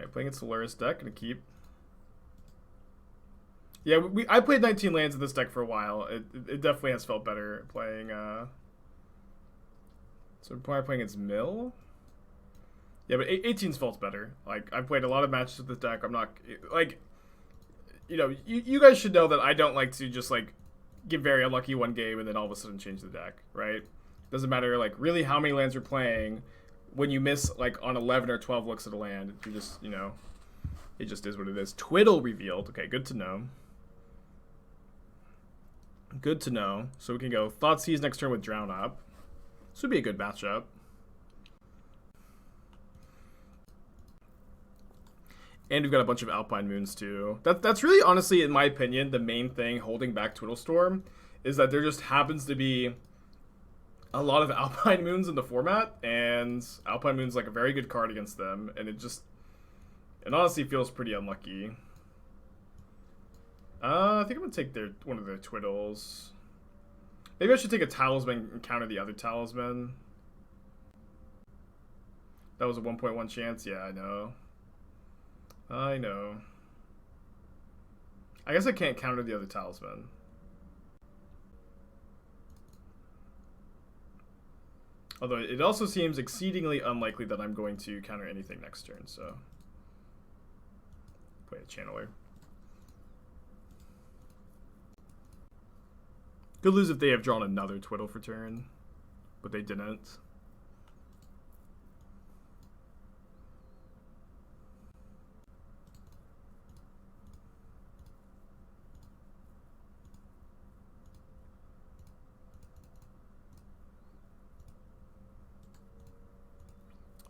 Alright, playing against the Lurrus deck, gonna keep. Yeah, I played 19 lands in this deck for a while. It definitely has felt better playing, So we're probably playing against Mill? Yeah, but 18's felt better. Like, I've played a lot of matches with this deck. I'm not, like, you know, you guys should know that I don't like to just, like, get very unlucky one game and then all of a sudden change the deck, right? Doesn't matter, like, really how many lands you're playing. When you miss, like, on 11 or 12 looks at a land, you just, you know, it just is what it is. Twiddle revealed. Okay, good to know. Good to know. So we can go Thoughtseize next turn with Drown Up. This would be a good matchup. And we've got a bunch of Alpine Moons too. That's really, honestly, in my opinion, the main thing holding back Twiddlestorm is that there just happens to be a lot of Alpine Moons in the format, and Alpine Moon's like a very good card against them, and it honestly feels pretty unlucky. I think I'm gonna take one of their Twiddles. Maybe I should take a Talisman and counter the other Talisman. That was a 1.1 chance. Yeah, I know. I know. I guess I can't counter the other Talisman. Although it also seems exceedingly unlikely that I'm going to counter anything next turn, so. Play a Channeler. Could lose if they have drawn another Twiddle for turn, but they didn't.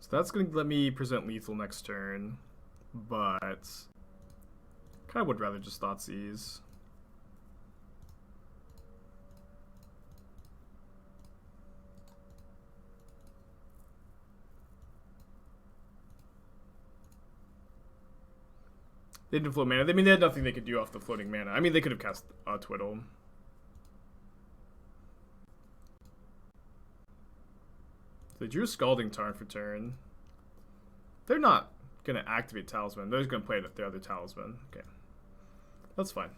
So that's going to let me present lethal next turn, but kind of would rather just Thoughtseize. They didn't float mana. I mean, they had nothing they could do off the floating mana. I mean, they could have cast Twiddle. They drew Scalding Tarn for turn. They're not going to activate Talisman. They're just going to play their other Talisman. Okay. That's fine.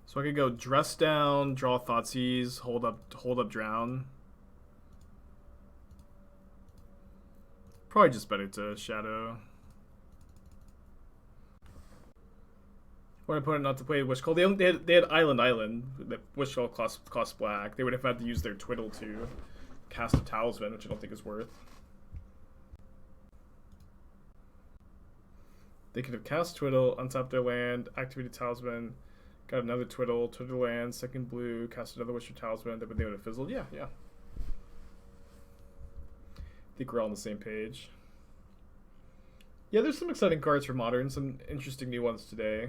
So I could go Dress Down, draw Thoughtseize, hold up Drown. Probably just better to Shadow. When I put it not to play Wishcall, they had Island. Wishcall cost black. They would have had to use their Twiddle to cast a Talisman, which I don't think is worth. They could have cast Twiddle, untapped their land, activated Talisman, got another Twiddle land, second blue, cast another Wishcall Talisman, but they would have fizzled. Yeah. I think we're all on the same page. Yeah, there's some exciting cards for Modern, some interesting new ones today.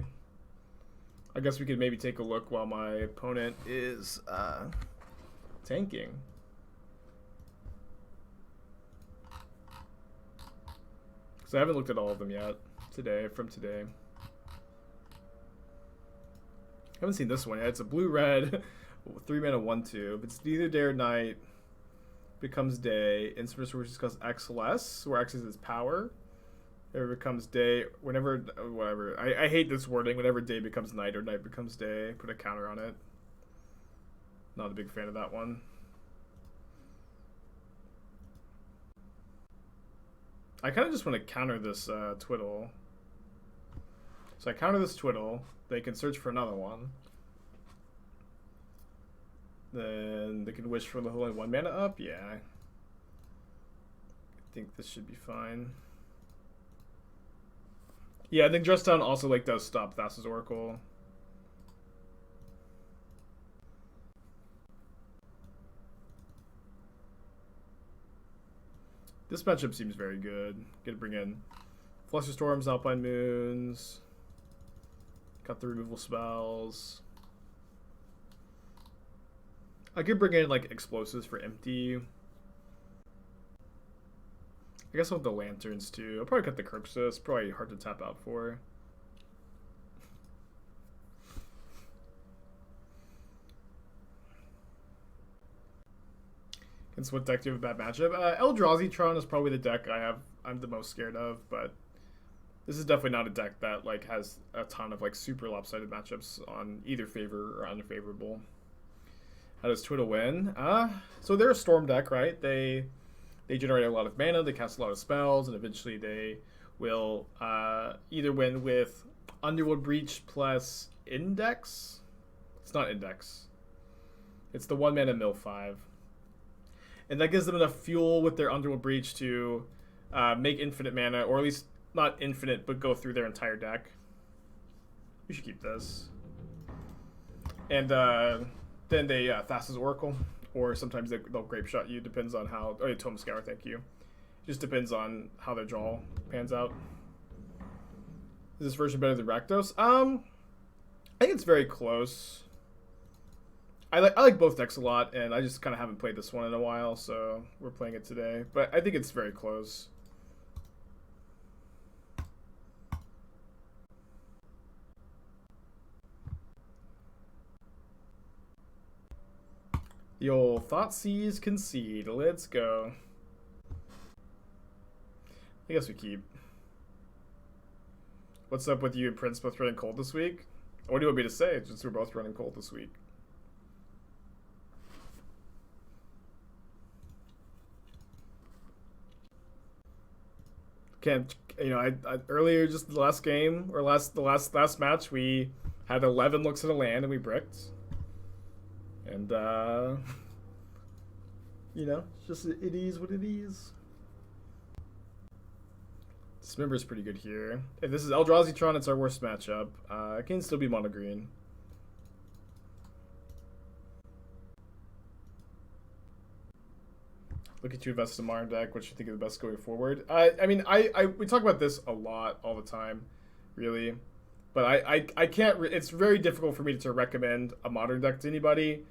I guess we could maybe take a look while my opponent is tanking. Because I haven't looked at all of them yet from today. I haven't seen this one yet. It's a blue-red, 3-mana 1/2. If it's neither day or night, becomes day. Instant resources cost X less, where X is its power. It becomes day whenever, whatever. I hate this wording. Whenever day becomes night or night becomes day, put a counter on it. Not a big fan of that one. I kind of just want to counter this Twiddle. So I counter this Twiddle. They can search for another one. Then they can wish for the only 1 mana up. Yeah. I think this should be fine. Yeah, I think Dress Down also does stop Thassa's Oracle. This matchup seems very good. Gonna bring in Flusterstorms, Alpine Moons. Got the removal spells. I could bring in explosives for empty. I guess I'll have the lanterns too. I'll probably cut the Kroxa. It's probably hard to tap out for. It's what deck do you have a bad matchup? Eldrazi Tron is probably the deck I'm the most scared of, but this is definitely not a deck that like has a ton of like super lopsided matchups on either favor or unfavorable. How does Twiddle win? So they're a storm deck, right? They generate a lot of mana, they cast a lot of spells, and eventually they will either win with Underworld Breach plus Index. It's not Index. It's the 1 mana mill 5. And that gives them enough fuel with their Underworld Breach to make infinite mana, or at least not infinite, but go through their entire deck. You should keep this. And then they Thassa's Oracle, or sometimes they'll Grape Shot you. Depends on how. Oh, yeah, Tome Scour, thank you. Just depends on how their draw pans out. Is this version better than Rakdos? I think it's very close. I like both decks a lot, and I just kind of haven't played this one in a while, so we're playing it today. But I think it's very close. The old Thoughtseize concede. Let's go. I guess we keep. What's up with you and Prince both running cold this week? What do you want me to say? Just we're both running cold this week. Can't, you know, I earlier, just the last game or the last match, we had 11 looks at a land and we bricked. And you know, just it is what it is. Dismember is pretty good here. If this is Eldrazi Tron, it's our worst matchup. It can still be mono green. Look at you invest in modern deck. What you think of the best going forward? I mean, we talk about this a lot, all the time, really. But I can't. It's very difficult for me to recommend a modern deck to anybody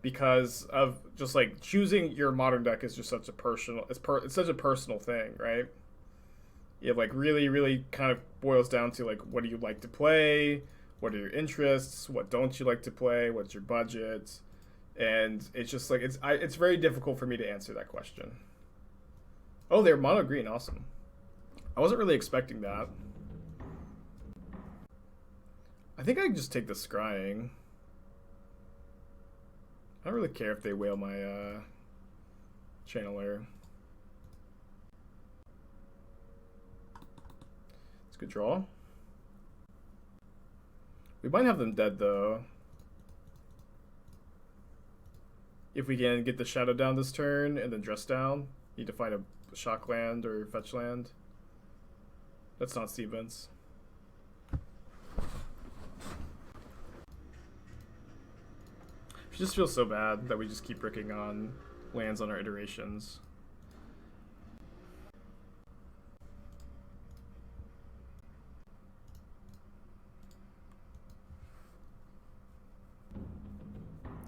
because of just like choosing your modern deck is just such a personal. It's such a personal thing, right? It like really kind of boils down to like what do you like to play, what are your interests, what don't you like to play, what's your budget. And it's just like it's very difficult for me to answer that question. Oh, they're mono green, awesome. I wasn't really expecting that. I think I can just take the scrying. I don't really care if they whale my channeler. It's a good draw. We might have them dead though. If we can get the shadow down this turn and then dress down, need to find a shock land or fetch land. That's not Stevens. It just feels so bad that we just keep bricking on lands on our iterations.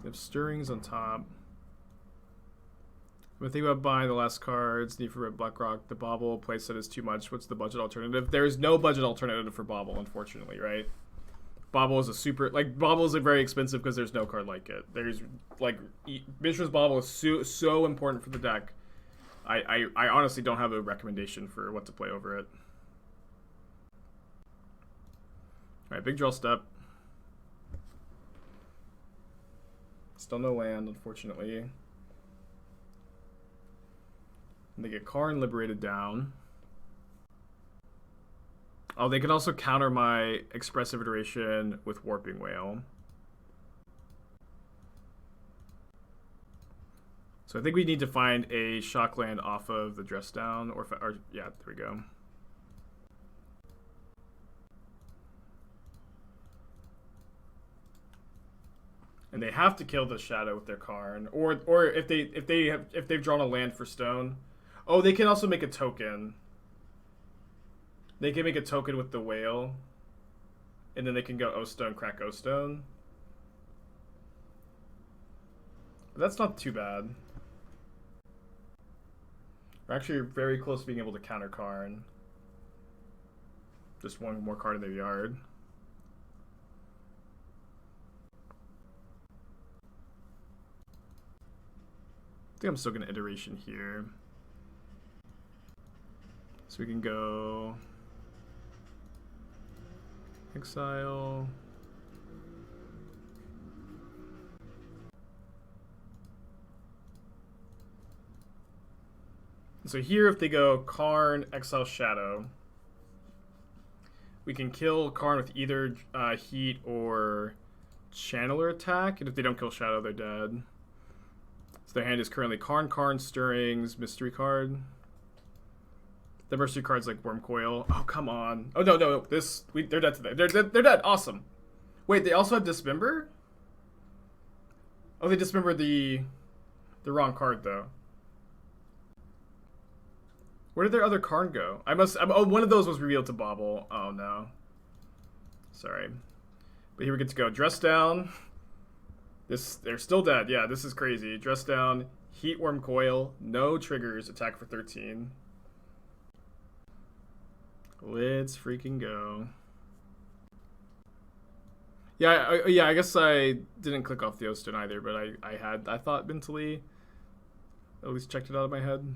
We have Stirrings on top. I'm thinking about buying the last cards, need for red Blackrock, the Bauble playset is too much. What's the budget alternative? There is no budget alternative for Bauble, unfortunately, right? Bauble is Bauble is very expensive because there's no card like it. There's like Mishra's Bauble is so important for the deck. I honestly don't have a recommendation for what to play over it. All right, big draw step. Still no land, unfortunately. And they get Karn liberated down. Oh, they can also counter my Expressive Iteration with Warping Whale. So I think we need to find a shock land off of the dress down, or yeah, there we go. And they have to kill the shadow with their Karn, or if they've drawn a land for stone. Oh, they can also make a token. They can make a token with the whale, and then they can go O-Stone, crack O-Stone. But that's not too bad. We're actually very close to being able to counter Karn. Just one more card in their yard. think I'm still gonna iteration here. So we can go exile. So here, if they go Karn, exile Shadow, we can kill Karn with either Heat or Channeler attack, and if they don't kill Shadow, they're dead. So their hand is currently Karn, Stirrings, Mystery card. The Mystery card's like Wormcoil. Oh, come on. Oh, no. They're dead today. They're dead. Awesome. Wait, they also have Dismember? Oh, they dismembered the wrong card, though. Where did their other Karn go? Oh, one of those was revealed to Bauble. Oh, no. Sorry. But here we get to go. Dress down. They're still dead. Yeah, this is crazy. Dress down. Heat Wormcoil. No triggers. Attack for 13. Let's freaking go. Yeah, I guess I didn't click off the Osten either, but I thought mentally, at least checked it out of my head.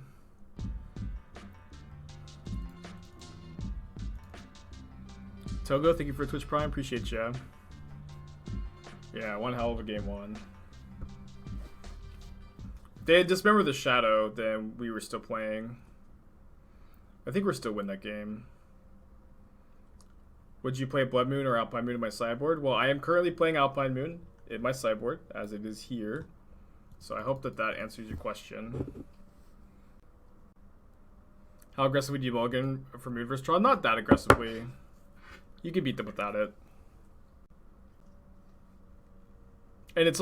Togo, thank you for Twitch Prime. Appreciate ya. Yeah, one hell of a game one. If they had dismembered the Shadow, then we were still playing. I think we're still win that game. Would you play Blood Moon or Alpine Moon in my sideboard? Well, I am currently playing Alpine Moon in my sideboard, as it is here. So I hope that answers your question. How aggressively do you mulligan for Moon vs. Tron? Not that aggressively. You can beat them without it. And this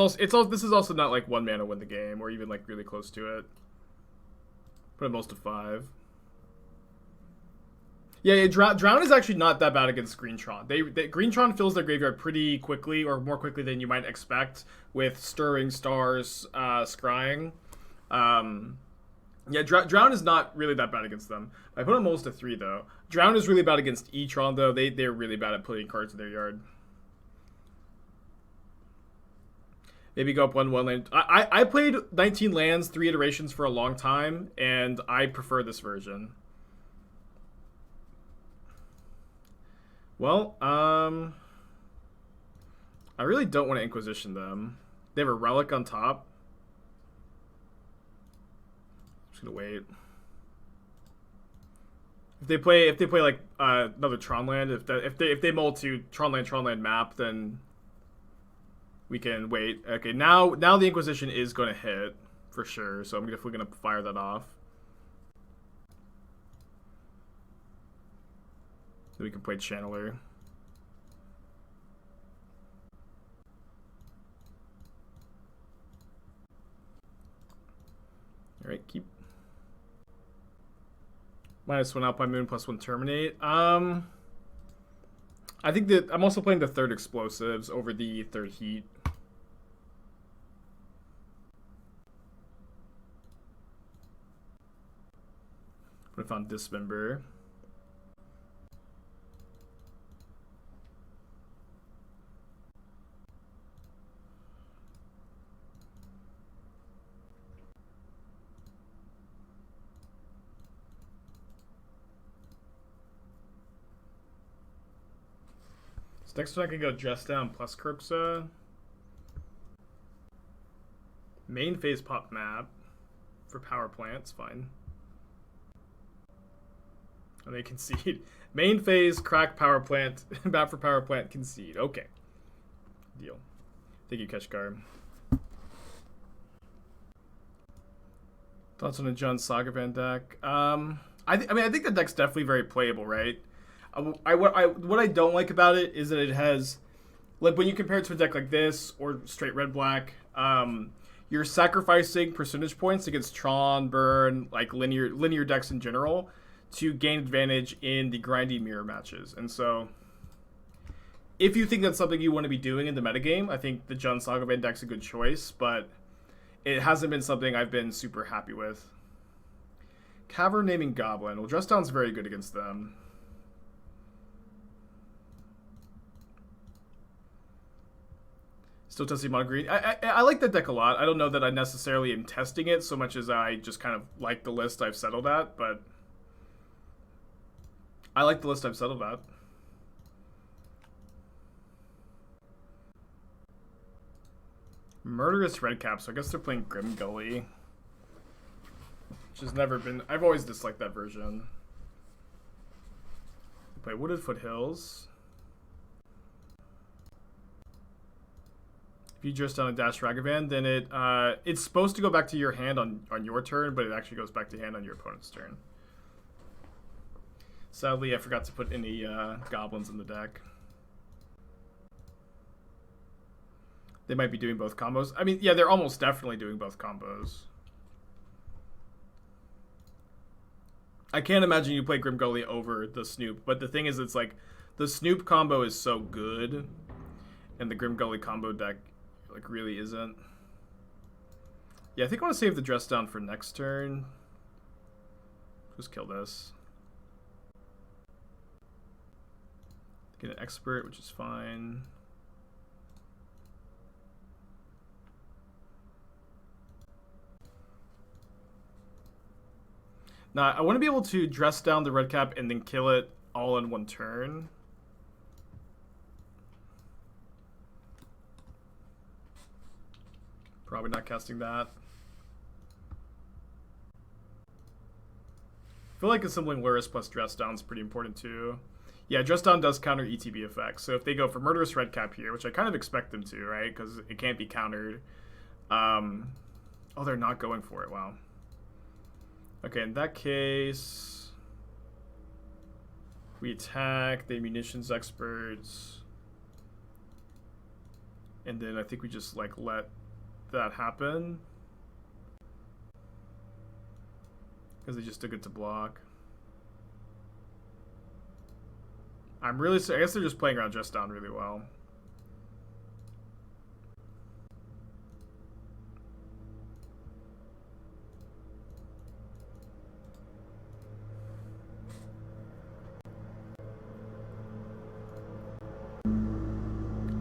is also not like 1 mana win the game, or even like really close to it. Put at most of 5. Yeah, Drown is actually not that bad against Greentron. Greentron fills their graveyard pretty quickly, or more quickly than you might expect, with Stirring, Stars, Scrying. Yeah, Drown is not really that bad against them. I put almost a 3 though. Drown is really bad against E-Tron though. They're really bad at putting cards in their yard. Maybe go up 1 land. I played 19 lands, 3 iterations for a long time, and I prefer this version. Well, I really don't want to Inquisition them. They have a Relic on top. Just gonna wait. If they play like another Tron land, if they mull to Tron land map, then we can wait. Okay, now the Inquisition is gonna hit for sure, so I'm definitely gonna fire that off. Then we can play Channeler. Alright, keep. -1 Alpine Moon, +1 Terminate. I think that I'm also playing the 3rd Explosives over the 3rd Heat. But I found Dismember. So next one I can go Dress Down plus Kroxa. Main phase pop map for power plants, fine. And they concede. Main phase, crack power plant, map for power plant, concede. Okay. Deal. Thank you, Keshkar. Thoughts on the John Sagavan deck? I think the deck's definitely very playable, right? What I don't like about it is that it has, like, when you compare it to a deck like this or straight red black, you're sacrificing percentage points against Tron, Burn, like linear decks in general, to gain advantage in the grindy mirror matches. And so, if you think that's something you want to be doing in the metagame, I think the John Sagavan deck's a good choice, but it hasn't been something I've been super happy with. Cavern Naming Goblin. Well, Dress Down's very good against them. So testing mono green. I like that deck a lot. I don't know that I necessarily am testing it so much as I just kind of like the list I've settled at, but I like the list I've settled at. Murderous Redcap, so I guess they're playing Grim Gully. Which has never been... I've always disliked that version. They play Wooded Foothills. If you dress down a dash Ragavan, then it's supposed to go back to your hand on your turn, but it actually goes back to hand on your opponent's turn. Sadly, I forgot to put any goblins in the deck. They might be doing both combos. I mean, yeah, they're almost definitely doing both combos. I can't imagine you play Grim Gully over the Snoop, but the thing is, it's like, the Snoop combo is so good, and the Grim Gully combo deck, like, really isn't. Yeah, I think I want to save the dress down for next turn. Just kill this. Get an expert, which is fine. Now, I want to be able to dress down the red cap and then kill it all in one turn. Probably not casting that. I feel like assembling Lurrus plus dress down is pretty important too. Yeah, dress down does counter ETB effects. So if they go for Murderous Red Cap here, which I kind of expect them to, right? Because it can't be countered. Oh, they're not going for it. Wow. Okay, in that case, we attack the munitions experts, and then I think we just like let that happen because they just took it to block. I guess they're just playing around dress down really well.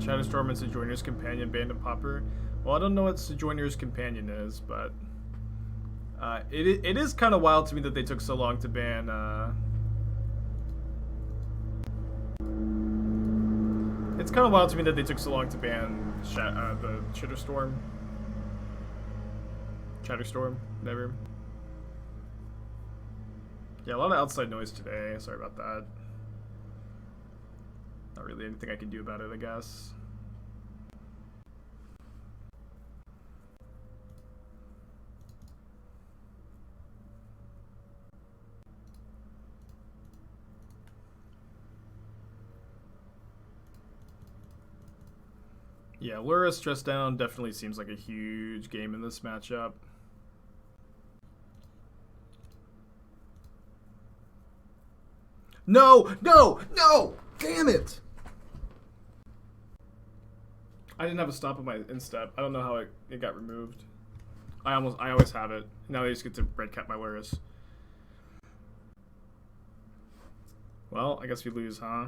Shadowstorm and Sojourner's Companion, Band of Popper. Well, I don't know what Sojourner's Companion is, but it is kind of wild to me that they took so long to ban. It's kind of wild to me that they took so long to ban the Shadowstorm. Shadowstorm, never. Yeah, a lot of outside noise today. Sorry about that. Not really anything I can do about it, I guess. Yeah, Lurrus dress down definitely seems like a huge game in this matchup. No! No! No! Damn it! I didn't have a stop on my instep. I don't know how it got removed. I always have it. Now they just get to red cap my Lurrus. Well, I guess we lose, huh?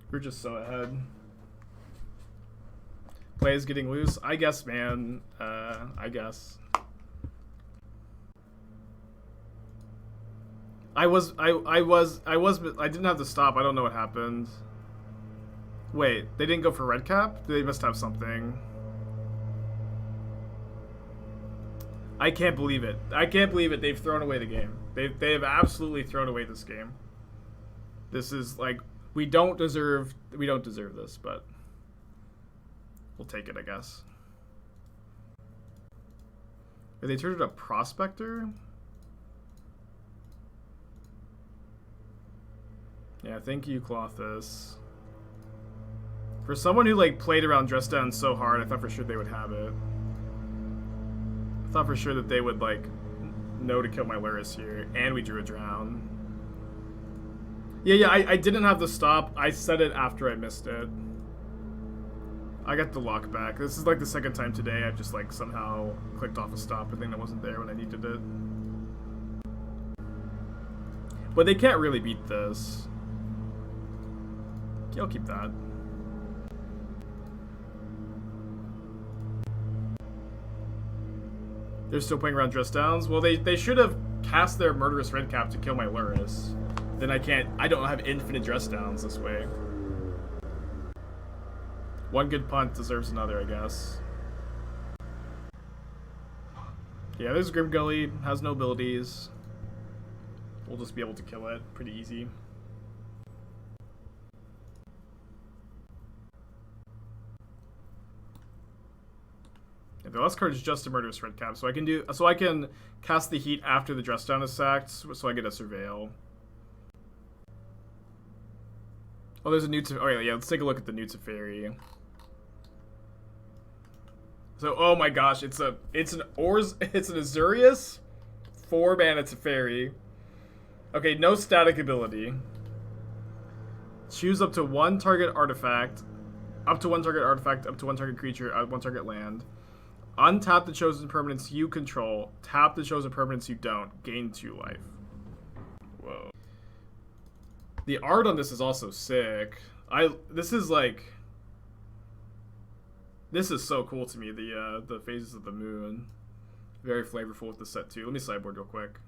We're just so ahead. Play is getting loose. I guess, man. I guess. I didn't have to stop. I don't know what happened. Wait, they didn't go for red cap? They must have something. I can't believe it. I can't believe it. They've thrown away the game. They have absolutely thrown away this game. This is like, we don't deserve this, but we'll take it, I guess. They turned it a Prospector? Yeah, thank you, Clothis. For someone who like played around dress down so hard, I thought for sure they would have it. I thought for sure that they would like know to kill my Lurrus here, and we drew a drown. Yeah, I didn't have the stop. I said it after I missed it. I got the lock back. This is like the second time today I've just like somehow clicked off a stop, a thing that wasn't there when I needed it. But they can't really beat this. Yeah, I'll keep that. They're still playing around dress downs. Well, they should have cast their Murderous Redcap to kill my Lurrus. Then I don't have infinite dress downs this way. One good punt deserves another, I guess. Yeah, there's Grim Gully, has no abilities. We'll just be able to kill it pretty easy. Yeah, the last card is just a Murderous Redcap, so I can cast the Heat after the dress down is sacked, so I get a Surveil. Oh, there's a new. Oh yeah, let's take a look at the new Teferi. So, oh my gosh, it's an Azorius, 4-mana Teferi. Okay, no static ability. Choose up to one target artifact, up to one target creature, one target land. Untap the chosen permanents you control. Tap the chosen permanents you don't. Gain 2 life. Whoa. The art on this is also sick. This is so cool to me, the phases of the moon. Very flavorful with the set too. Let me sideboard real quick.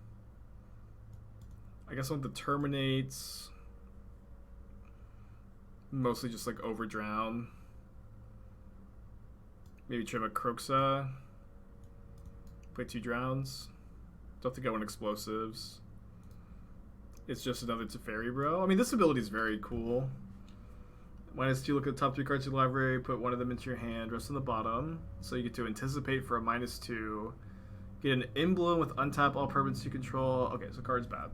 I guess I want the Terminates. Mostly just like Overdrown. Maybe trim a Kroxa. Play 2 drowns. Don't think I want explosives. It's just another Teferi, bro. I mean, this ability is very cool. -2, look at the top 3 cards of your library, put one of them into your hand, rest on the bottom. So you get to anticipate for a -2. Get an emblem with untap all permanents you control. Okay, so card's bad.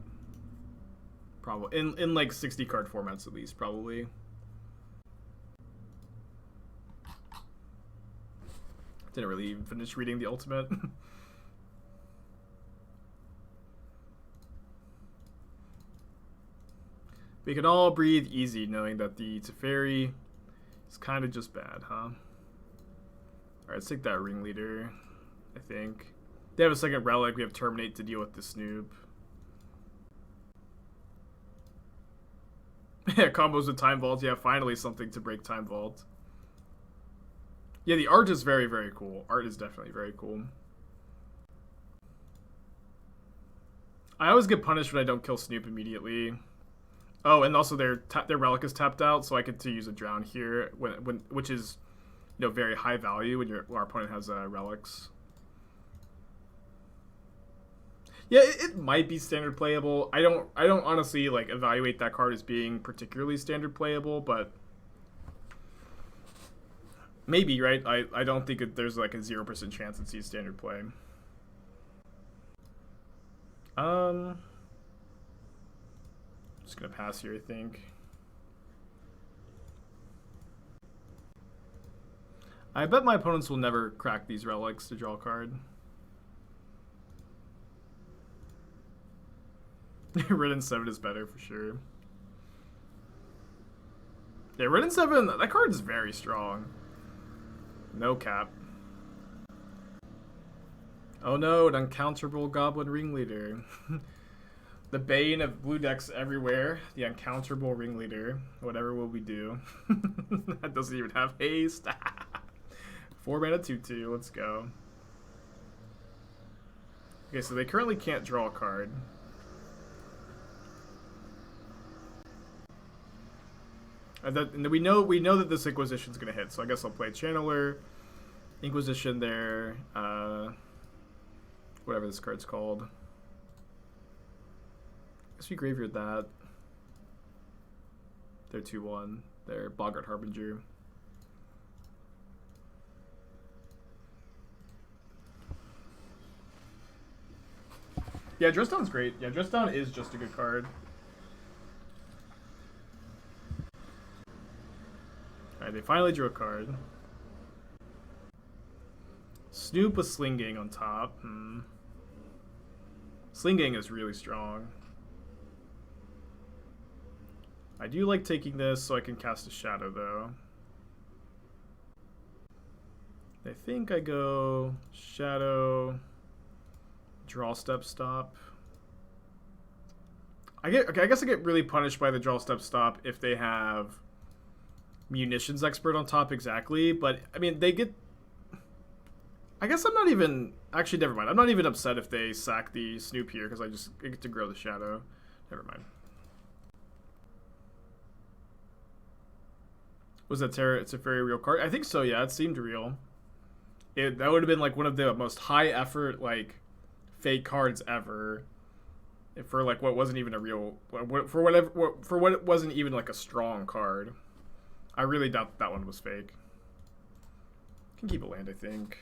Probably. In like 60 card formats at least, probably. Didn't really even finish reading the ultimate. We can all breathe easy knowing that the Teferi is kind of just bad, huh? Alright, let's take that Ringleader, I think. They have a second Relic, we have Terminate to deal with the Snoop. Yeah, combos with Time Vault, yeah, finally something to break Time Vault. Yeah, the art is very, very cool. Art is definitely very cool. I always get punished when I don't kill Snoop immediately. Oh, and also their relic is tapped out, so I get to use a drown here, which is, you know, very high value when our opponent has relics. Yeah, it might be standard playable. I don't honestly like evaluate that card as being particularly standard playable, but maybe, right? I don't think there's like a 0% chance it sees standard play. Just gonna pass here, I think. I bet my opponents will never crack these relics to draw a card. Ridden 7 is better for sure. Yeah, Ridden 7, that card is very strong. No cap. Oh no, an uncounterable Goblin Ringleader. The bane of blue decks everywhere. The uncounterable Ringleader. Whatever will we do? That doesn't even have haste. 4-mana 2/2. Let's go. Okay, so they currently can't draw a card. And we know that this Inquisition's gonna hit, so I guess I'll play Channeler, Inquisition there, whatever this card's called. I guess we graveyard that. They're 2/1. They're Boggart Harbinger. Yeah, Dress Down's great. Yeah, Dress Down is just a good card. Alright, they finally drew a card. Snoop with Sling Gang on top. Sling Gang is really strong. I do like taking this so I can cast a Shadow, though. I think I go Shadow, Draw Step Stop. I guess I get really punished by the Draw Step Stop if they have Munitions Expert on top exactly, but I mean they get I guess I'm not even... Actually, never mind. I'm not even upset if they sack the Snoop here, because I just get to grow the Shadow. Never mind. Was that Terra? It's a very real card? I think so, yeah. It seemed real. That would have been, like, one of the most high-effort, like, fake cards ever. For, like, what wasn't even a real... For what it wasn't even, like, a strong card. I really doubt that one was fake. Can keep a land, I think.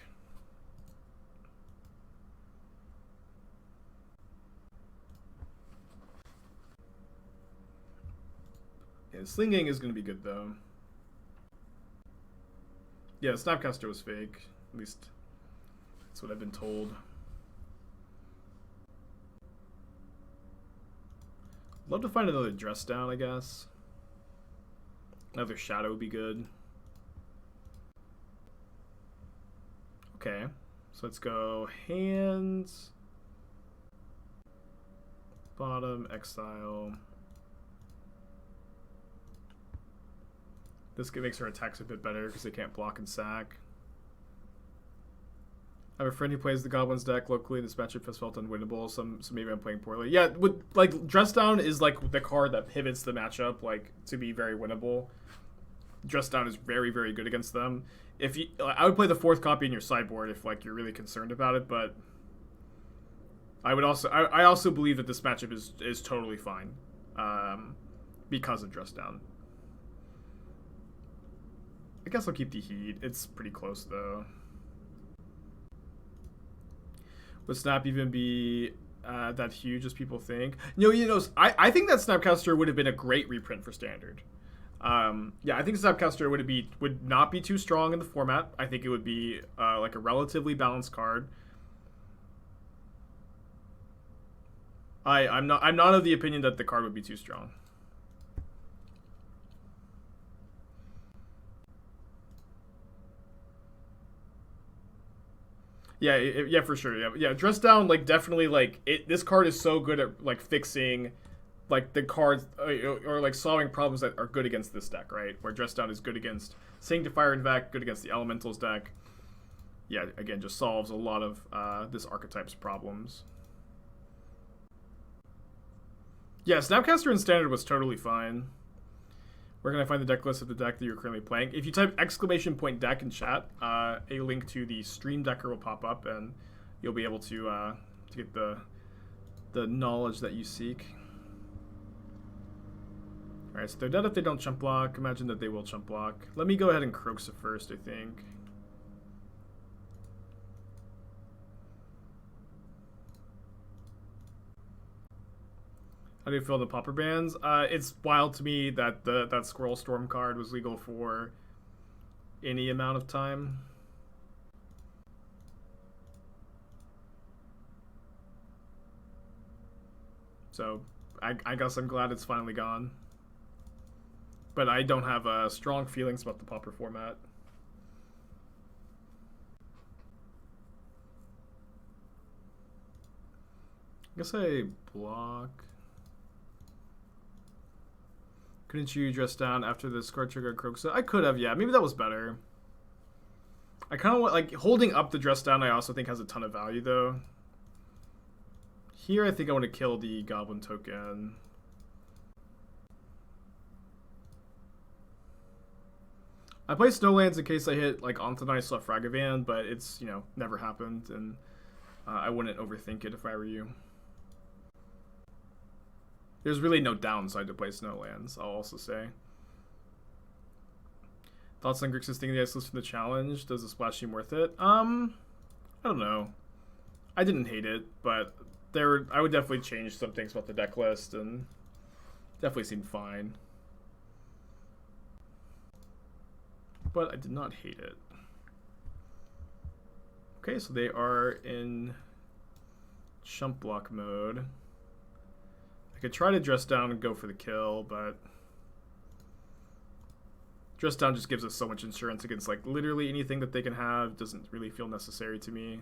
Yeah, slinging is going to be good, though. Yeah, Snapcaster was fake. At least that's what I've been told. Love to find another dress down, I guess. Another shadow would be good. Okay, so let's go hands, bottom, exile. This makes her attacks a bit better because they can't block and sack. I have a friend who plays the Goblins deck locally. This matchup has felt unwinnable, so maybe I'm playing poorly. Yeah, with like Dress Down is like the card that pivots the matchup like to be very winnable. Dress Down is very, very good against them. If you, I would play the 4th copy in your sideboard if like you're really concerned about it, but I would also I also believe that this matchup is totally fine because of Dress Down. I guess I'll keep the Heat. It's pretty close though. Would Snap even be that huge as people think? No, you know, I think that Snapcaster would have been a great reprint for Standard. Yeah, I think Snapcaster would not be too strong in the format. I think it would be like a relatively balanced card. I'm not of the opinion that the card would be too strong. Yeah, yeah, for sure. Yeah, Dress Down, like, definitely, like, this card is so good at, like, fixing, like, the cards, or, like, solving problems that are good against this deck, right? Where Dress Down is good against Sanctifier and Vac, good against the Elementals deck. Yeah, again, just solves a lot of this archetype's problems. Yeah, Snapcaster in Standard was totally fine. Where can I find the deck list of the deck that you're currently playing? If you type !deck in chat, a link to the Stream Decker will pop up, and you'll be able to get the knowledge that you seek. All right, so they're dead if they don't chump block. Imagine that they will chump block. Let me go ahead and Kroxa first, I think. How do you feel the Pauper bans? It's wild to me that that Squirrel Storm card was legal for any amount of time. So I guess I'm glad it's finally gone. But I don't have strong feelings about the Pauper format. I guess I block. Couldn't you dress down after the Scar Trigger Kroxa? I could have, yeah. Maybe that was better. I kind of want, like, holding up the dress down I also think has a ton of value, though. Here, I think I want to kill the Goblin token. I play Snowlands in case I hit, like, Onthonai / Ragavan, but it's, you know, never happened, and I wouldn't overthink it if I were you. There's really no downside to play Snowlands, I'll also say. Thoughts on Grixis thinking the ice list for the challenge? Does the splash seem worth it? I don't know. I didn't hate it, but I would definitely change some things about the deck list, and definitely seemed fine. But I did not hate it. Okay, so they are in chump block mode. I could try to dress down and go for the kill, but dress down just gives us so much insurance against like literally anything that they can have. Doesn't really feel necessary to me.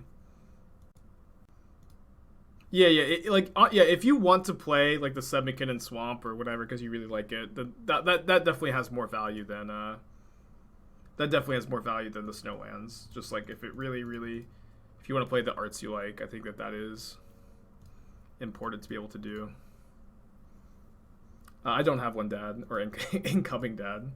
Yeah, yeah, if you want to play like the Submican and Swamp or whatever because you really like it, that definitely has more value than the Snowlands. Just like if it really If you want to play the arts you like, I think that is important to be able to do. I don't have one dad, or incoming dad.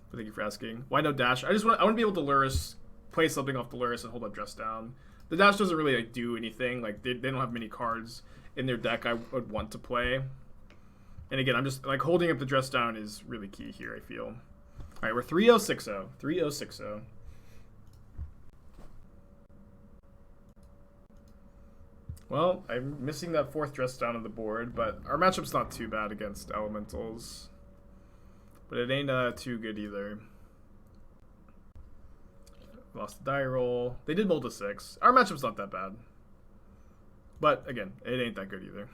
But thank you for asking. Why no dash? I want to be able to Lurrus, play something off the Lurrus and hold up Dress Down. The dash doesn't really like do anything. Like they don't have many cards in their deck I would want to play. And again, I'm just like holding up the Dress Down is really key here, I feel. All right, we're 3-0-6-0. 3-0-6-0. Well, I'm missing that 4th Dress Down on the board, but our matchup's not too bad against elementals. But it ain't too good either. Lost the die roll. They did mold a 6. Our matchup's not that bad. But again, it ain't that good either.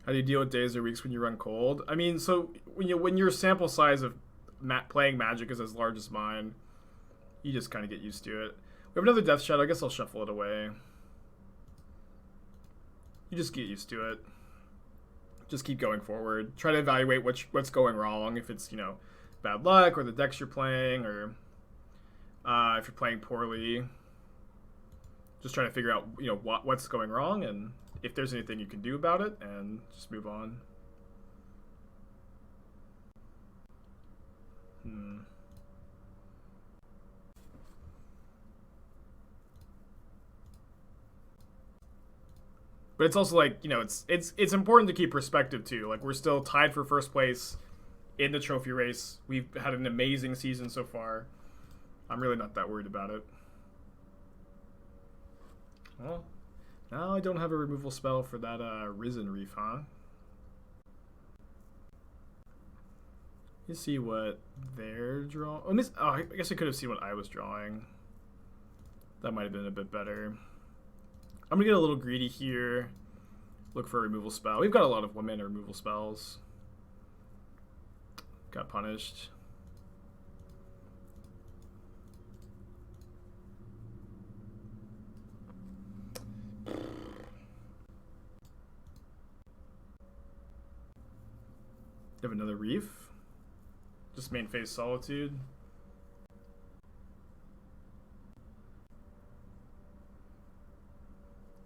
How do you deal with days or weeks when you run cold? I mean, so when your sample size of playing Magic is as large as mine, you just kind of get used to it. We have another Death Shadow. I guess I'll shuffle it away. You just get used to it. Just keep going forward. Try to evaluate what's going wrong. If it's, bad luck, or the decks you're playing, or if you're playing poorly. Just try to figure out, what's going wrong, and if there's anything you can do about it, and just move on. But it's also like, it's important to keep perspective too. Like, we're still tied for first place in the trophy race. We've had an amazing season so far. I'm really not that worried about it. Well, now I don't have a removal spell for that Risen Reef, huh? You see what they're drawing. Oh, I guess I could have seen what I was drawing. That might have been a bit better. I'm gonna get a little greedy here. Look for a removal spell. We've got a lot of women removal spells. Got punished. You have another Reef. Just main phase Solitude.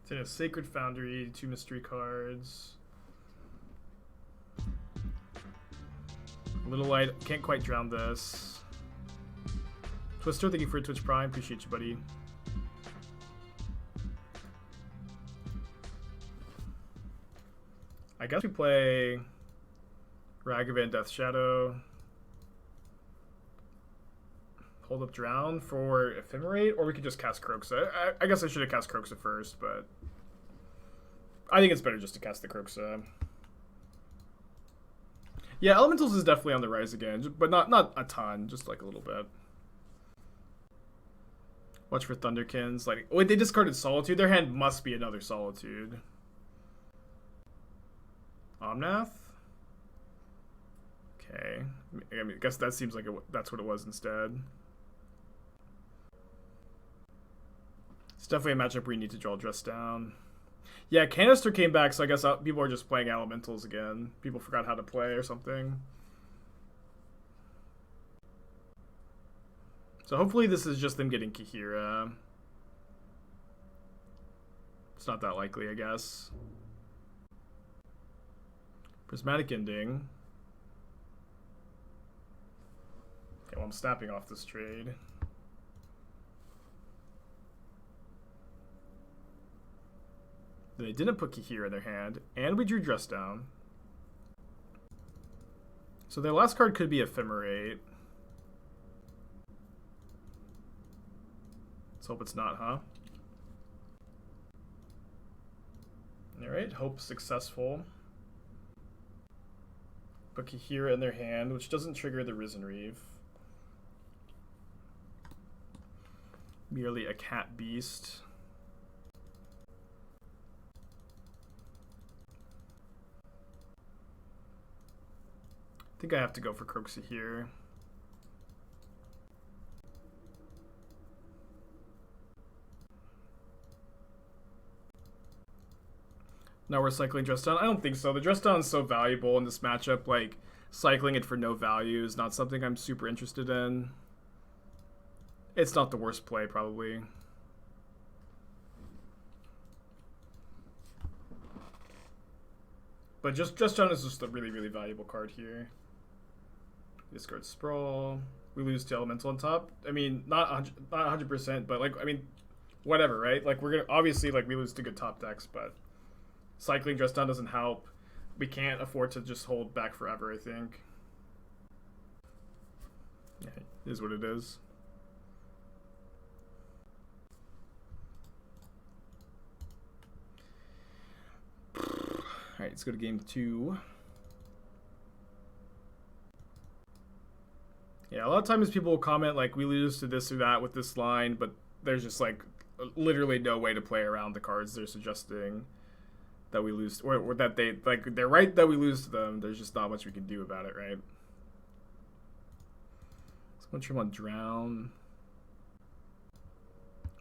It's in a Sacred Foundry, 2 mystery cards. Little light, can't quite drown this. Twister, thank you for Twitch Prime. Appreciate you, buddy. I guess we play Ragavan Death Shadow. Hold up Drown for Ephemerate, or we could just cast Kroxa. I guess I should have cast Kroxa first, but I think it's better just to cast the Kroxa. Yeah, Elementals is definitely on the rise again, but not a ton, just like a little bit. Watch for Thunderkins. Like, wait, they discarded Solitude. Their hand must be another Solitude. Omnath? Okay. I mean, I guess that seems like that's what it was instead. It's definitely a matchup where you need to draw Dress Down. Yeah, Canister came back, so I guess people are just playing Elementals again. People forgot how to play or something. So hopefully this is just them getting Kahira. It's not that likely, I guess. Prismatic Ending. Okay, well, I'm snapping off this trade. They didn't put Kahira in their hand, and we drew Dress Down. So their last card could be Ephemerate. Let's hope it's not, huh? Alright, hope successful. Put Kahira in their hand, which doesn't trigger the Risen Reef. Merely a cat beast. I think I have to go for Kroxa here. Now we're cycling Dress Down. I don't think so. The Dress Down is so valuable in this matchup. Like, cycling it for no value is not something I'm super interested in. It's not the worst play, probably. But just John is just a really, really valuable card here. Discard Sprawl. We lose to Elemental on top. I mean, not 100%, but like, I mean, whatever, right? Like, we're gonna obviously like we lose to good top decks, but cycling Dress Down doesn't help. We can't afford to just hold back forever, I think. Yeah, it is what it is. Alright, let's go to game 2. Yeah, a lot of times people will comment like we lose to this or that with this line, but there's just like literally no way to play around the cards they're suggesting that we lose, or that they're right that we lose to them. There's just not much we can do about it, right? Let's go trim on Drown.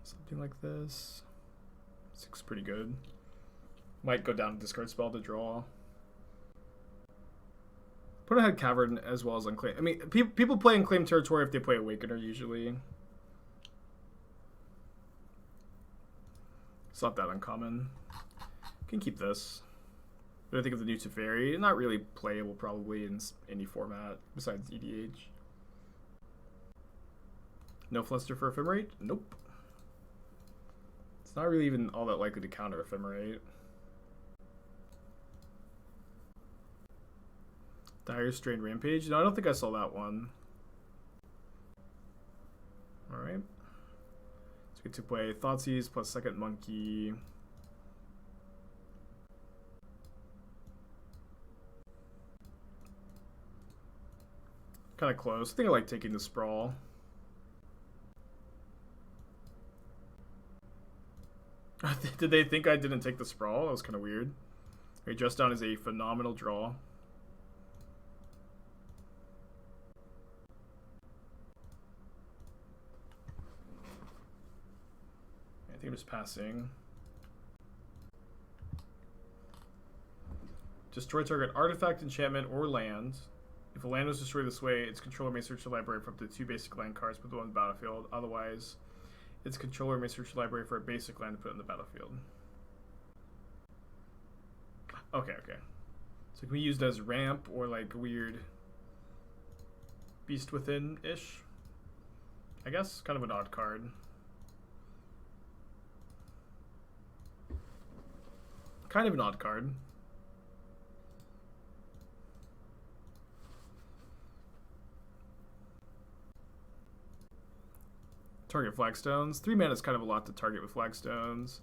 Something like this. 6 pretty good. Might go down to discard spell to draw. Put ahead Cavern as well as Unclaimed. I mean, people play Unclaimed Territory if they play Awakener usually. It's not that uncommon. Can keep this. But I think of the new Teferi, not really playable probably in any format besides EDH. No Fluster for Ephemerate? Nope. It's not really even all that likely to counter Ephemerate. Dire Strain Rampage? No, I don't think I saw that one. Alright. Let's get to play Thoughtseize plus Second Monkey. Kind of close. I think I like taking the Sprawl. Did they think I didn't take the Sprawl? That was kind of weird. Okay, Just Down is a phenomenal draw. I think I'm just passing. Destroy target artifact, enchantment, or land. If a land was destroyed this way, its controller may search the library for up to 2 basic land cards, put them on the battlefield. Otherwise, its controller may search the library for a basic land to put on the battlefield. Okay. So it can be used as ramp or like weird Beast Within-ish. I guess kind of an odd card. Kind of an odd card. Target flagstones. 3 mana is kind of a lot to target with flagstones.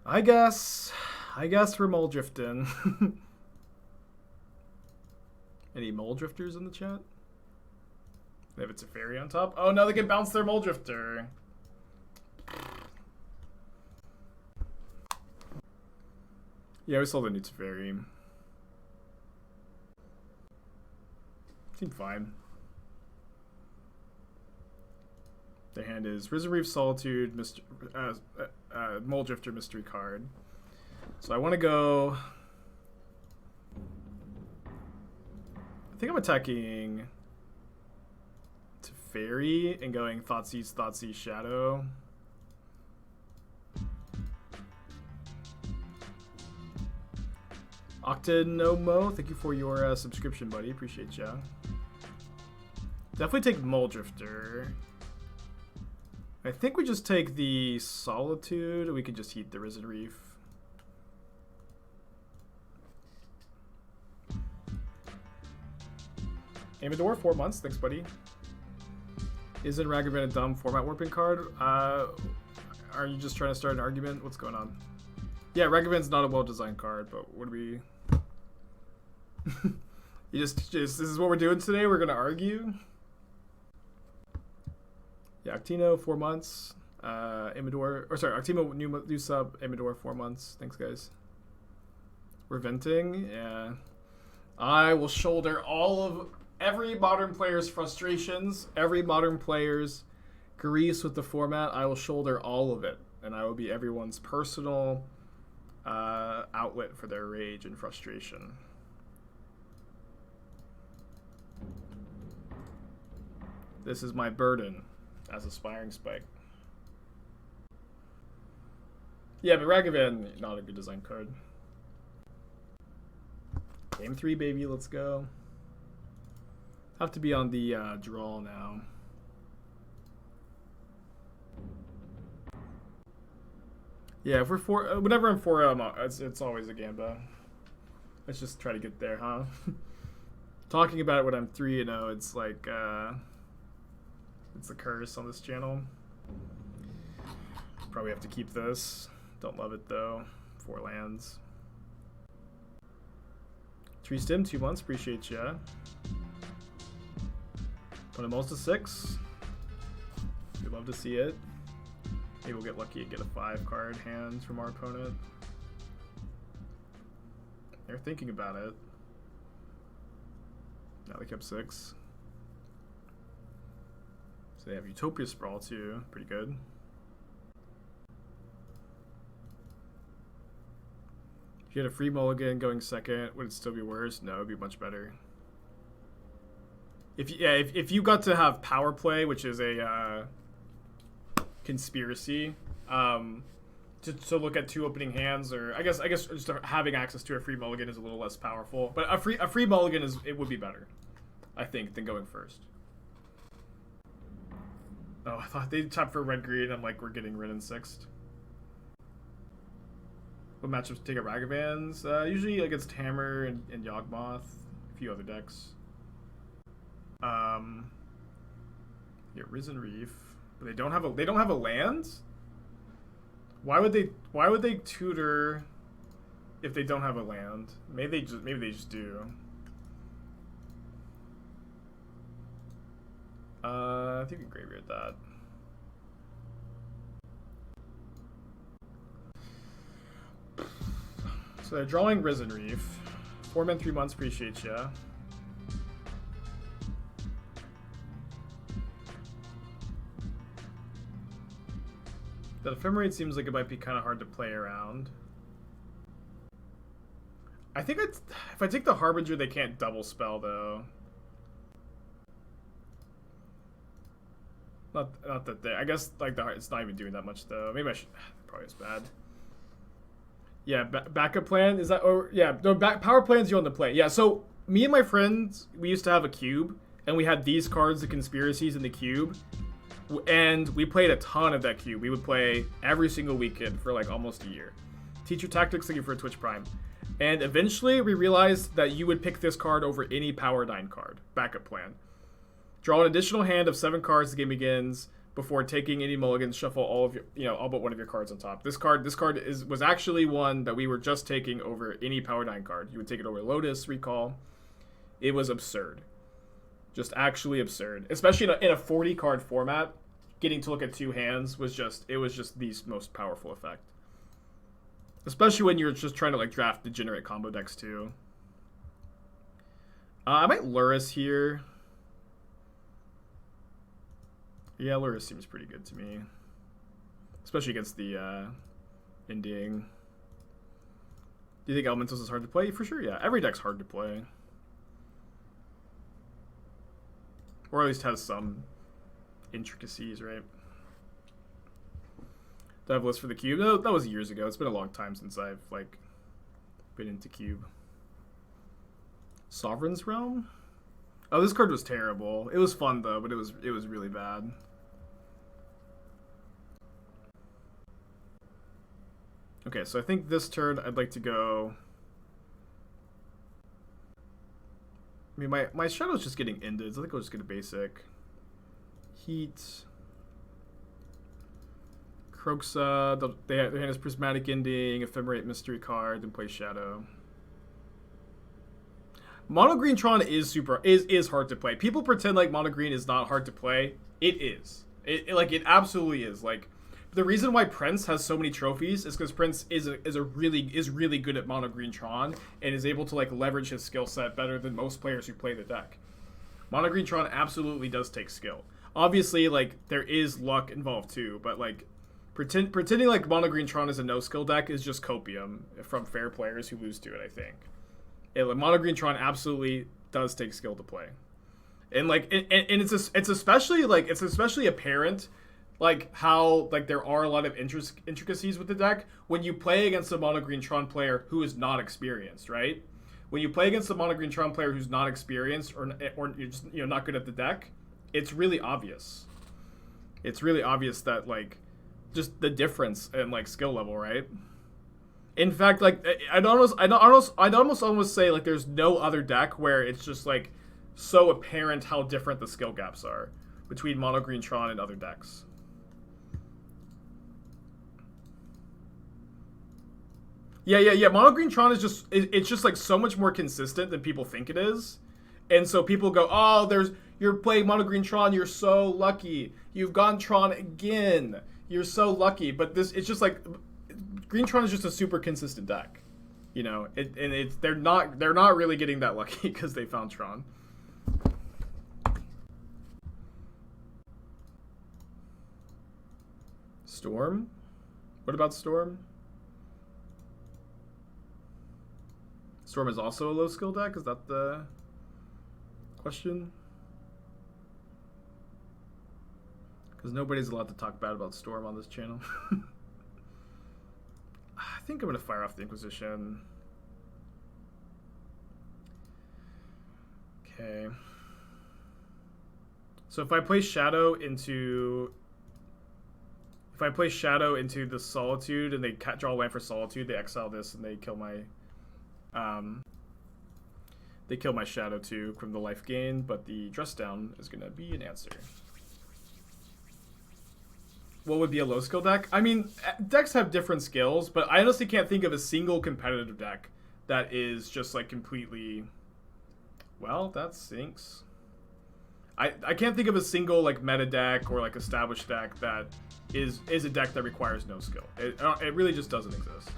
I guess we're mole drifting. Any mole drifters in the chat? They have a Teferi on top. Oh, now they can bounce their mole drifter. Yeah, we saw the new Teferi. Seemed fine. The hand is Risen Reef Solitude, Mole Drifter mystery card. So I want to go. I think I'm attacking Teferi and going Thoughtseize, Shadow. Octanomo, thank you for your subscription, buddy. Appreciate ya. Definitely take Mole Drifter. I think we just take the Solitude. We could just heat the Risen Reef. Amador, 4 months. Thanks, buddy. Isn't Ragavan a dumb format warping card? Are you just trying to start an argument? What's going on? Yeah, Ragavan's not a well-designed card, but what do we... you just this is what we're doing today? We're going to argue? Yeah, Octino, 4 months. Amador, or sorry, Octimo, new sub. Amador, 4 months. Thanks, guys. We're venting. Yeah. I will shoulder all of every modern player's frustrations, every modern player's grease with the format. I will shoulder all of it, and I will be everyone's personal outlet for their rage and frustration. This is my burden. as Aspiring Spike. Yeah, but Ragavan, not a good design card. Game 3, baby, let's go. Have to be on the draw now. Yeah, if we're four, whenever I'm 4, it's always a Gamba. Let's just try to get there, huh? Talking about it when I'm 3-0, it's like, it's a curse on this channel. Probably have to keep this. Don't love it though. 4 lands. Tree Stim, 2 months, appreciate ya. Put them all to 6. We'd love to see it. Maybe we'll get lucky and get a 5-card hand from our opponent. They're thinking about it. Now they kept 6. So they have Utopia Sprawl too, pretty good. If you had a free mulligan going second, would it still be worse? No, it'd be much better. If you got to have Power Play, which is a conspiracy, to look at 2 opening hands, or I guess just having access to a free mulligan is a little less powerful. But a free mulligan would be better, I think, than going first. Oh, I thought they tapped for red green. I'm like, we're getting rid in 6th. What matchups take a Ragavans? Usually against Hammer and Yawgmoth, a few other decks. Yeah, Risen Reef, but they don't have a land. Why would they tutor if they don't have a land? Maybe they just do. I think we can graveyard that. So they're drawing Risen Reef. 4 men, 3 months, appreciate ya. That Ephemerate seems like it might be kind of hard to play around. I think if I take the Harbinger, they can't double spell though. Not that they. I guess like it's not even doing that much though. Maybe I should. Probably is bad. Yeah, backup plan is that? Or yeah, no. Power plans you on the play. Yeah. So me and my friends, we used to have a cube, and we had these cards, the conspiracies in the cube. And we played a ton of that cube. We would play every single weekend for like almost a year. Teacher Tactics, thank you for a Twitch Prime. And eventually we realized that you would pick this card over any Power 9 card. Backup plan. Draw an additional hand of 7 cards the game begins. Before taking any mulligans, shuffle all of your, all but one of your cards on top. This card was actually one that we were just taking over any Power 9 card. You would take it over Lotus, Recall. It was absurd. Just actually absurd, especially in a 40 card format. Getting to look at 2 hands was just the most powerful effect. Especially when you're just trying to like draft degenerate combo decks too. I might Lurrus here. Yeah, Lurrus seems pretty good to me, especially against the Ending. Do you think Elementals is hard to play? For sure, yeah. Every deck's hard to play. Or at least has some intricacies, right? Do I have a list for the cube? No, that was years ago. It's been a long time since I've like been into cube. Sovereign's Realm? Oh, this card was terrible. It was fun though, but it was really bad. Okay, so I think this turn I'd like to go. I mean, my Shadow's just getting ended, so I think I'll just get a basic. Heat. Kroxa. Their hand is Prismatic Ending, Ephemerate Mystery card, then play Shadow. Mono Green Tron is hard to play. People pretend like Mono Green is not hard to play. It is. It absolutely is. Like, the reason why Prince has so many trophies is because Prince is really good at Mono Green Tron and is able to like leverage his skill set better than most players who play the deck. Mono Green Tron absolutely does take skill. Obviously, like, there is luck involved too, but like pretending like Mono Green Tron is a no skill deck is just copium from fair players who lose to it, I think. Mono Green Tron absolutely does take skill to play. And like, and it's especially apparent, like how like there are a lot of intricacies with the deck when you play against a mono green Tron player who is not experienced, right? When you play against a mono green Tron player who's not experienced or you're just not good at the deck, it's really obvious. It's really obvious that like just the difference in like skill level, right? In fact, like I'd almost say like there's no other deck where it's just like so apparent how different the skill gaps are between mono green Tron and other decks. Yeah. Mono green Tron is just it's just like so much more consistent than people think it is, and so people go, oh, you're playing mono green Tron, you're so lucky. You've gone Tron again. You're so lucky. But it's just like green Tron is just a super consistent deck, you know. They're not really getting that lucky because they found Tron. Storm? What about Storm? Storm is also a low skill deck? Is that the question? Because nobody's allowed to talk bad about Storm on this channel. I think I'm going to fire off the Inquisition. Okay. So if I play Shadow into the Solitude and they draw land for Solitude, they exile this and they kill my Shadow too from the life gain, but the Dress Down is going to be an answer. What would be a low skill deck? I mean, decks have different skills, but I honestly can't think of a single competitive deck that is just like completely... Well, that stinks. I can't think of a single like meta deck or like established deck that is a deck that requires no skill. It really just doesn't exist.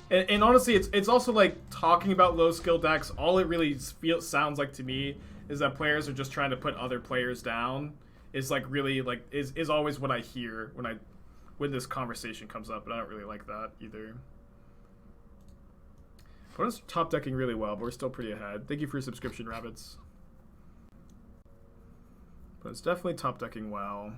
And honestly, it's also like talking about low skill decks. All it really sounds like to me is that players are just trying to put other players down. Is like really like is always what I hear when this conversation comes up, and I don't really like that either. Opponent's top decking really well, but we're still pretty ahead. Thank you for your subscription, Rabbits. But it's definitely top decking well.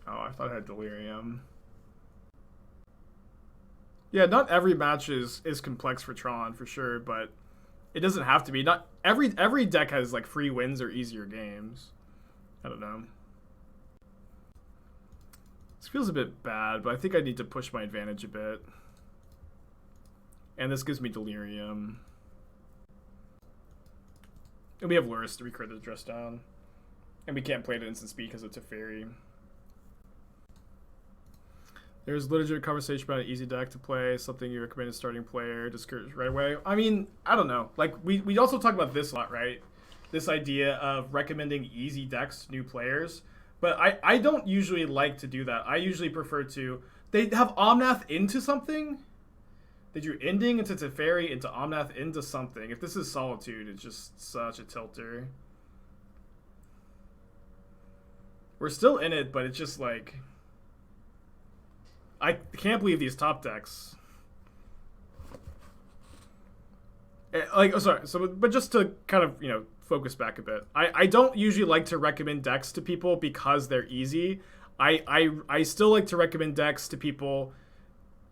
Oh, I thought I had Delirium. Yeah, not every match is complex for Tron, for sure, but it doesn't have to be. Not every deck has like free wins or easier games. I don't know. This feels a bit bad, but I think I need to push my advantage a bit. And this gives me Delirium. And we have Lurrus to recur the Dress Down. And we can't play it at instant speed because it's a fairy. There's literally a conversation about an easy deck to play, something you recommend a starting player, discourage right away. I mean, I don't know. Like, we also talk about this a lot, right? This idea of recommending easy decks to new players. But I don't usually like to do that. I usually prefer to... They have Omnath into something. They drew Ending into Teferi, into Omnath, into something. If this is Solitude, it's just such a tilter. We're still in it, but it's just like... I can't believe these top decks. Like, oh, sorry. So, but just to kind of, focus back a bit. I don't usually like to recommend decks to people because they're easy. I still like to recommend decks to people.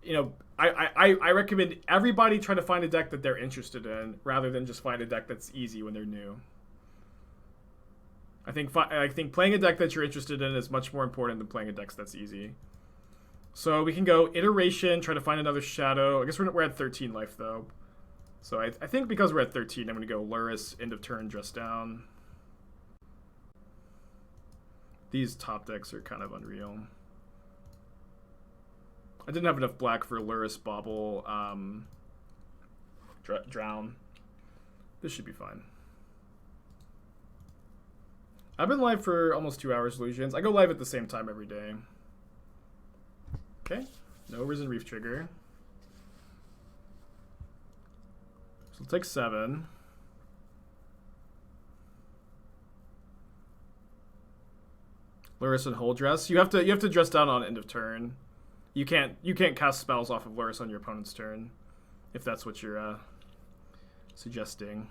I recommend everybody try to find a deck that they're interested in rather than just find a deck that's easy when they're new. I think playing a deck that you're interested in is much more important than playing a deck that's easy. So we can go Iteration, try to find another Shadow. I guess we're at 13 life, though. So I think because we're at 13, I'm going to go Lurrus, end of turn, Dress Down. These top decks are kind of unreal. I didn't have enough black for Lurrus, Bauble, Drown. This should be fine. I've been live for almost 2 hours, Illusions. I go live at the same time every day. Okay, no Risen Reef trigger. So we'll take 7. Lurrus and Hold Dress. You have to dress down on end of turn. You can't cast spells off of Lurrus on your opponent's turn, if that's what you're suggesting.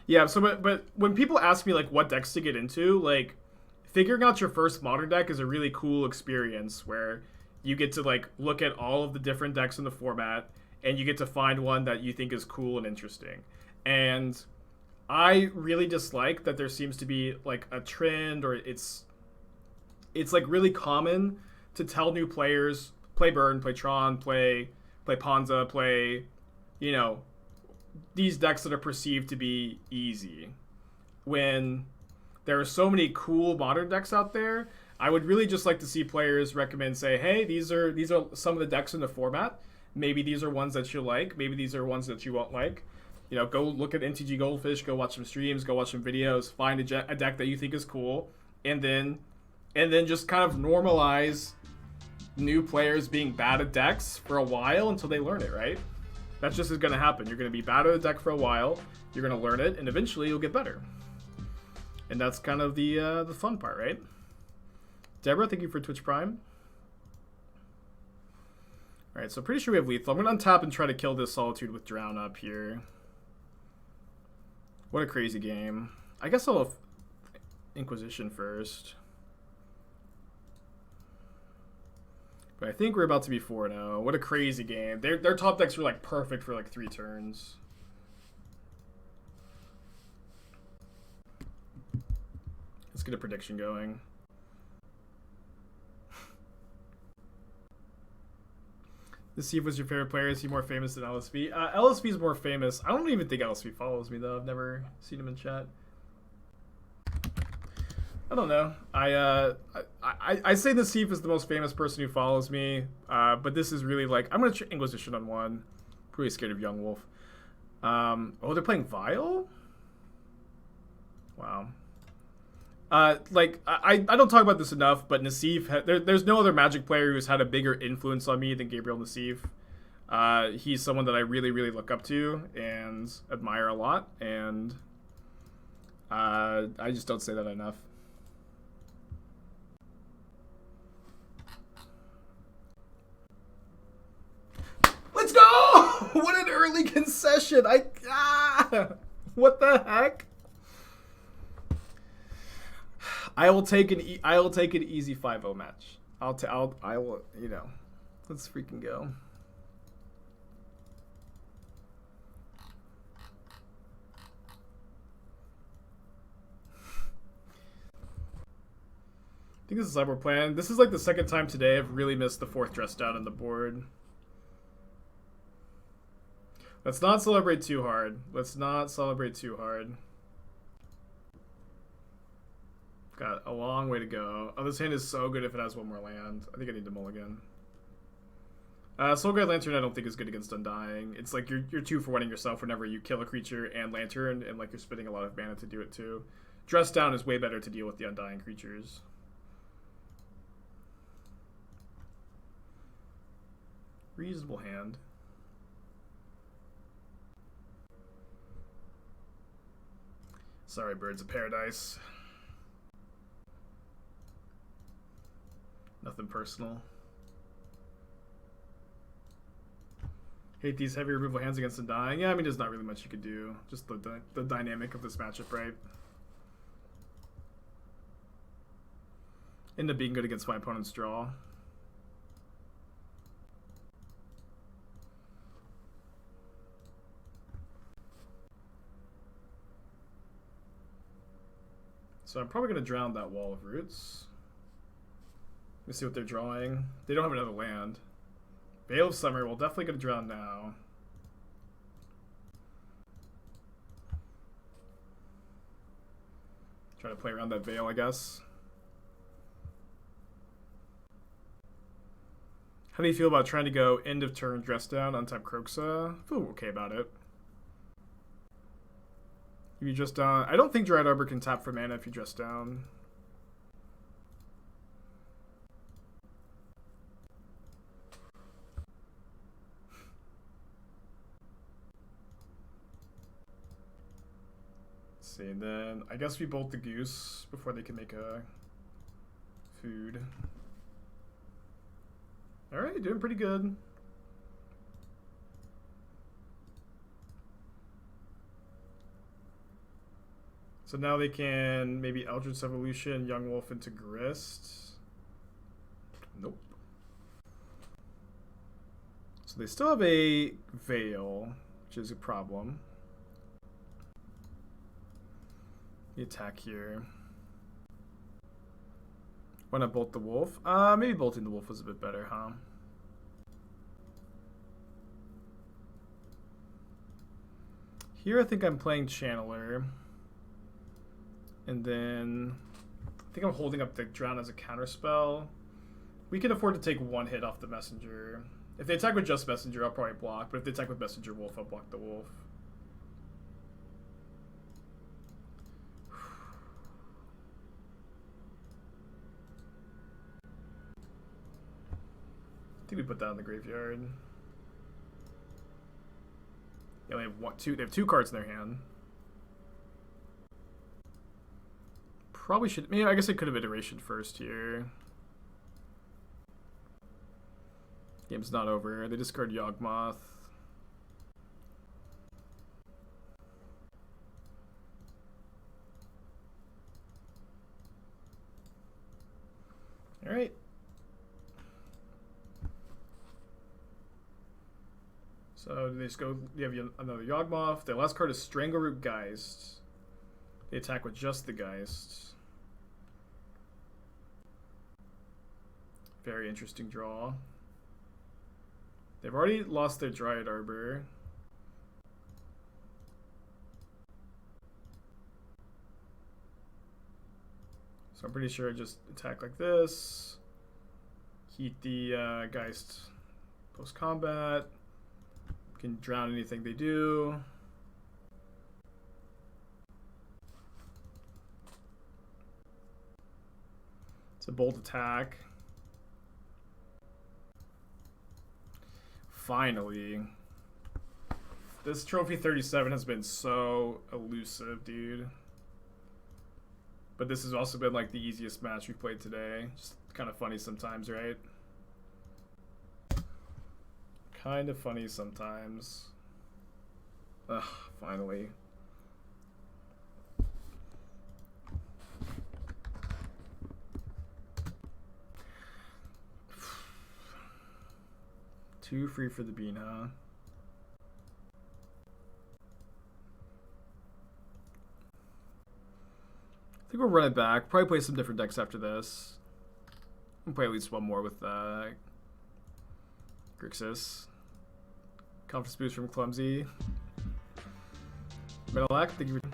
Yeah, so but when people ask me like what decks to get into, like figuring out your first modern deck is a really cool experience where you get to like look at all of the different decks in the format and you get to find one that you think is cool and interesting. And I really dislike that there seems to be like a trend, or it's like really common to tell new players play Burn, play Tron, play Ponza, play, you know, these decks that are perceived to be easy, when there are so many cool modern decks out there. I would really just like to see players recommend, say, hey, these are some of the decks in the format. Maybe these are ones that you like. Maybe these are ones that you won't like. You know, go look at MTG Goldfish, go watch some streams, go watch some videos, find a deck that you think is cool, and then just kind of normalize new players being bad at decks for a while until they learn it, right? That's just going to happen. You're going to be bad at a deck for a while, you're going to learn it, and eventually you'll get better. And that's kind of the fun part, right? Deborah, thank you for Twitch Prime. Alright, so pretty sure we have lethal. I'm going to untap and try to kill this Solitude with Drown Up here. What a crazy game. I guess I'll have Inquisition first. But I think we're about to be 4-0. What a crazy game. Their top decks were like perfect for like 3 turns. Let's get a prediction going. Steve was your favorite player. Is he more famous than LSV? LSV is more famous. I don't even think LSV follows me though. I've never seen him in chat. I don't know. I say the Steve is the most famous person who follows me, but this is really like, I'm gonna Inquisition on one. Pretty scared of Young Wolf. Oh, they're playing Vile? Wow. Like I don't talk about this enough, but Nassif, there's no other Magic player who's had a bigger influence on me than Gabriel Nassif. He's someone that I really, really look up to and admire a lot, and I just don't say that enough. Let's go! What an early concession! What the heck? I will take an easy 5-0 match. I will, you know. Let's freaking go. I think this is Sideboard plan. This is like the second time today I've really missed the 4th dress down on the board. Let's not celebrate too hard. Let's not celebrate too hard. Got a long way to go. Oh, this hand is so good if it has one more land. I think I need to mulligan. Soulguide Lantern I don't think is good against Undying. It's like you're 2-for-1ing yourself whenever you kill a creature and Lantern, and like you're spending a lot of mana to do it too. Dress Down is way better to deal with the Undying creatures. Reasonable hand. Sorry, Birds of Paradise. Nothing personal. Hate these heavy removal hands against Undying. Yeah, I mean, there's not really much you could do. Just the dynamic of this matchup, right? End up being good against my opponent's draw. So I'm probably going to drown that Wall of Roots. Let me see what they're drawing. They don't have another land. Veil of Summer, we'll definitely get a drown now. Try to play around that Veil, I guess. How do you feel about trying to go end of turn dress down, untap Kroxa? I feel okay about it. If you dress down, I don't think Dread Arbor can tap for mana if you dress down. see, and then I guess we bolt the goose before they can make a food. Alright, doing pretty good. So now they can maybe Eldritch Evolution, Young Wolf into Grist. Nope. So they still have a Veil, which is a problem. The attack here. Why not bolt the wolf? Maybe bolting the wolf was a bit better, huh? Here I think I'm playing Channeler. And then I think I'm holding up the Drown as a counterspell. We can afford to take one hit off the Messenger. If they attack with just Messenger, I'll probably block. But if they attack with Messenger Wolf, I'll block the Wolf. I think we put that in the graveyard. Yeah, they have two cards in their hand. Probably should. I guess I could have iteration first here. Game's not over. They discard Yawgmoth. All right. So they just go. You have another Yawgmoth. Their last card is Strangleroot Geist. They attack with just the Geist. Very interesting draw. They've already lost their Dryad Arbor. So I'm pretty sure I just attack like this. Heat the Geist post-combat. Can drown anything they do. It's a bolt attack. Finally. This Trophy 37 has been so elusive, dude. But this has also been like the easiest match we've played today. Just kind of funny sometimes, right? Kind of funny sometimes. Ugh, finally. Too free for the bean, huh? I think we'll run it back. Probably play some different decks after this. I'll play at least one more with Grixis. Confidence boost from Clumsy. Metal Act, thank you for